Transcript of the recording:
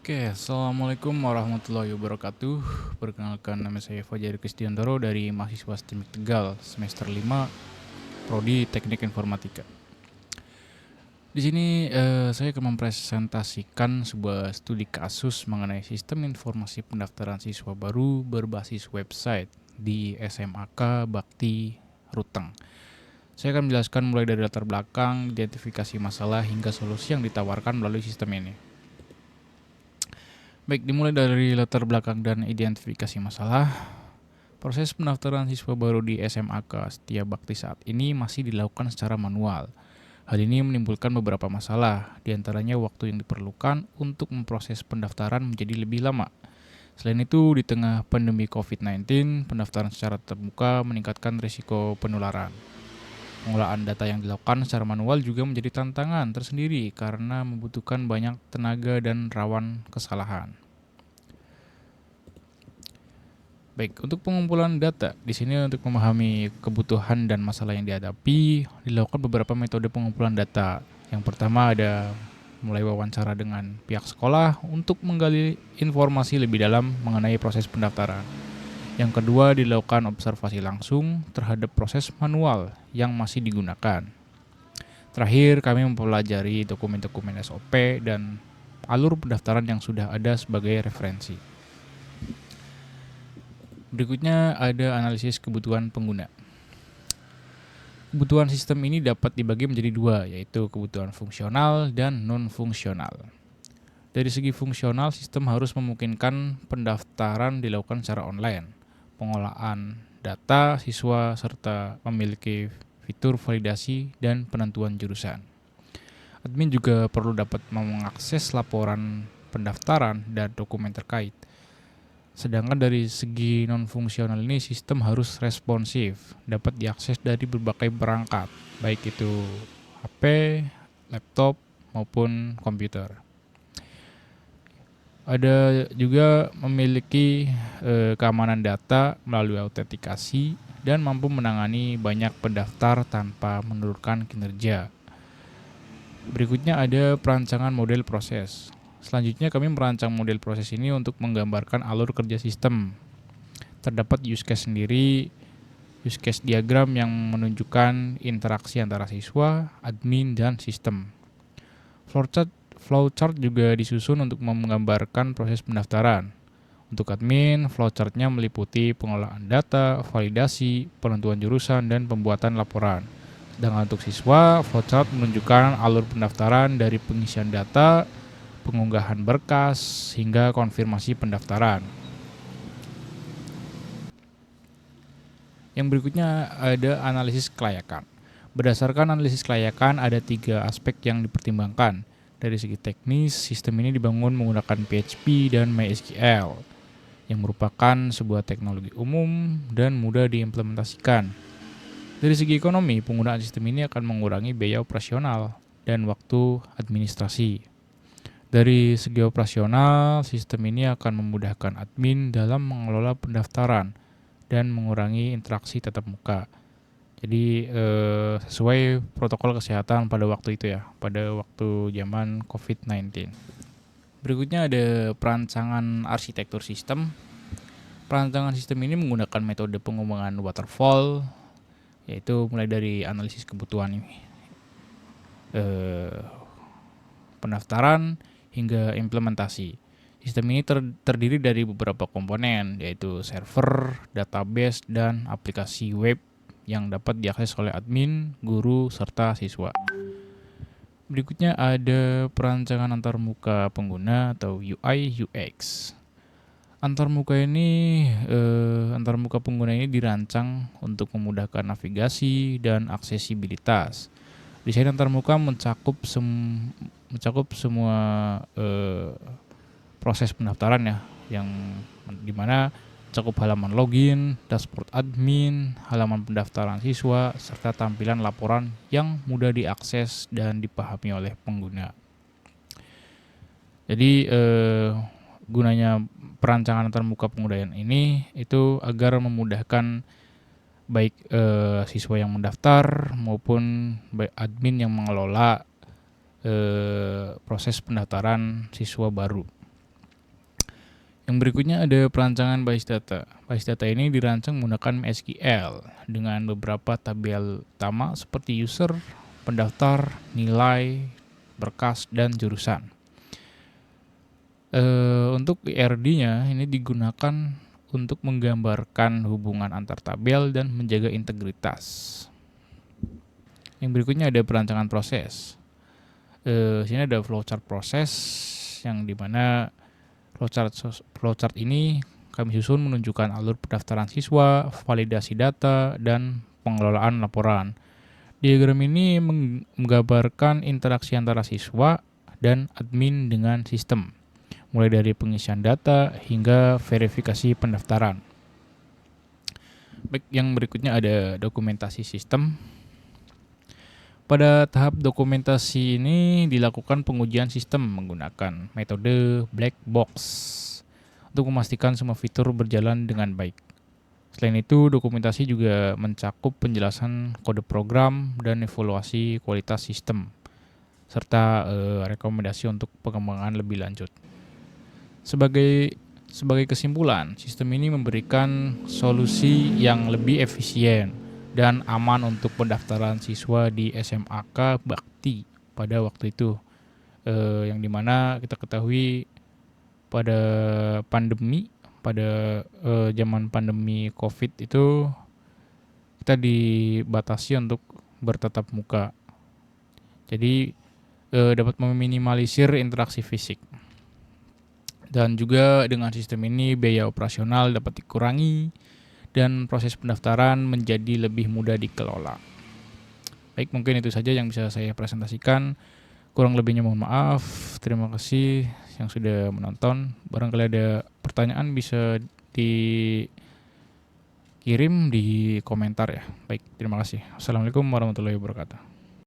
Oke, Assalamualaikum warahmatullahi wabarakatuh. Perkenalkan, nama saya Fajar Kristiantoro dari mahasiswa STEMIK Tegal, semester 5, Prodi Teknik Informatika. Di sini saya akan mempresentasikan sebuah studi kasus mengenai sistem informasi pendaftaran siswa baru berbasis website di SMAK Bakti Ruteng. Saya akan menjelaskan mulai dari latar belakang, identifikasi masalah, hingga solusi yang ditawarkan melalui sistem ini. Baik, dimulai dari latar belakang dan identifikasi masalah. Proses pendaftaran siswa baru di SMAK Setia Bakti saat ini masih dilakukan secara manual. Hal ini menimbulkan beberapa masalah, diantaranya waktu yang diperlukan untuk memproses pendaftaran menjadi lebih lama. Selain itu, di tengah pandemi COVID-19, pendaftaran secara tatap muka meningkatkan risiko penularan. Pengolahan data yang dilakukan secara manual juga menjadi tantangan tersendiri karena membutuhkan banyak tenaga dan rawan kesalahan. Baik, untuk pengumpulan data, di sini untuk memahami kebutuhan dan masalah yang dihadapi, dilakukan beberapa metode pengumpulan data. Yang pertama ada mulai wawancara dengan pihak sekolah untuk menggali informasi lebih dalam mengenai proses pendaftaran. Yang kedua dilakukan observasi langsung terhadap proses manual yang masih digunakan. Terakhir, kami mempelajari dokumen-dokumen SOP dan alur pendaftaran yang sudah ada sebagai referensi. Berikutnya ada analisis kebutuhan pengguna. Kebutuhan sistem ini dapat dibagi menjadi dua, yaitu kebutuhan fungsional dan non-fungsional. Dari segi fungsional, sistem harus memungkinkan pendaftaran dilakukan secara online, pengolahan data siswa, serta memiliki fitur validasi dan penentuan jurusan. Admin juga perlu dapat mengakses laporan pendaftaran dan dokumen terkait. Sedangkan dari segi non-fungsional ini, sistem harus responsif, dapat diakses dari berbagai perangkat, baik itu HP, laptop, maupun komputer. Ada juga memiliki keamanan data melalui autentikasi dan mampu menangani banyak pendaftar tanpa menurunkan kinerja. Berikutnya ada perancangan model proses. Selanjutnya kami merancang model proses ini untuk menggambarkan alur kerja sistem. Terdapat use case sendiri, use case diagram yang menunjukkan interaksi antara siswa, admin, dan sistem. Flowchart juga disusun untuk menggambarkan proses pendaftaran. Untuk admin, flowchartnya meliputi pengolahan data, validasi, penentuan jurusan, dan pembuatan laporan. Sedangkan untuk siswa, flowchart menunjukkan alur pendaftaran dari pengisian data, pengunggahan berkas, hingga konfirmasi pendaftaran. Yang berikutnya ada analisis kelayakan. Berdasarkan analisis kelayakan, ada 3 aspek yang dipertimbangkan. Dari segi teknis, sistem ini dibangun menggunakan PHP dan MySQL, yang merupakan sebuah teknologi umum dan mudah diimplementasikan. Dari segi ekonomi, penggunaan sistem ini akan mengurangi biaya operasional dan waktu administrasi. Dari segi operasional, sistem ini akan memudahkan admin dalam mengelola pendaftaran dan mengurangi interaksi tatap muka. Jadi sesuai protokol kesehatan pada waktu itu ya, pada waktu zaman COVID-19. Berikutnya ada perancangan arsitektur sistem. Perancangan sistem ini menggunakan metode pengembangan waterfall, yaitu mulai dari analisis kebutuhan pendaftaran hingga implementasi. Sistem ini terdiri dari beberapa komponen, yaitu server, database, dan aplikasi web yang dapat diakses oleh admin, guru, serta siswa. Berikutnya ada perancangan antarmuka pengguna atau UI UX. Antarmuka pengguna ini dirancang untuk memudahkan navigasi dan aksesibilitas. Desain antarmuka mencakup semua proses pendaftaran ya, yang dimana mencakup halaman login, dashboard admin, halaman pendaftaran siswa, serta tampilan laporan yang mudah diakses dan dipahami oleh pengguna. Jadi gunanya perancangan antarmuka pengguna ini itu agar memudahkan baik siswa yang mendaftar maupun baik admin yang mengelola proses pendaftaran siswa baru. Yang berikutnya ada perancangan base data. Base data ini dirancang menggunakan MySQL dengan beberapa tabel utama seperti user, pendaftar, nilai, berkas, dan jurusan. Untuk IRD-nya ini digunakan untuk menggambarkan hubungan antar tabel dan menjaga integritas. Yang berikutnya ada perancangan proses. Sini ada flowchart proses yang dimana flowchart ini kami susun menunjukkan alur pendaftaran siswa, validasi data, dan pengelolaan laporan. Diagram ini menggambarkan interaksi antara siswa dan admin dengan sistem, mulai dari pengisian data hingga verifikasi pendaftaran. Baik, yang berikutnya ada dokumentasi sistem. Pada tahap dokumentasi ini dilakukan pengujian sistem menggunakan metode black box untuk memastikan semua fitur berjalan dengan baik. Selain itu, dokumentasi juga mencakup penjelasan kode program dan evaluasi kualitas sistem, serta rekomendasi untuk pengembangan lebih lanjut. Sebagai kesimpulan, sistem ini memberikan solusi yang lebih efisien dan aman untuk pendaftaran siswa di SMAK Bakti pada waktu itu, yang dimana kita ketahui pada zaman pandemi COVID itu kita dibatasi untuk bertatap muka, jadi dapat meminimalisir interaksi fisik. Dan juga dengan sistem ini biaya operasional dapat dikurangi dan proses pendaftaran menjadi lebih mudah dikelola. Baik, mungkin itu saja yang bisa saya presentasikan. Kurang lebihnya mohon maaf. Terima kasih yang sudah menonton. Barangkali ada pertanyaan bisa dikirim di komentar ya. Baik, terima kasih. Assalamualaikum warahmatullahi wabarakatuh.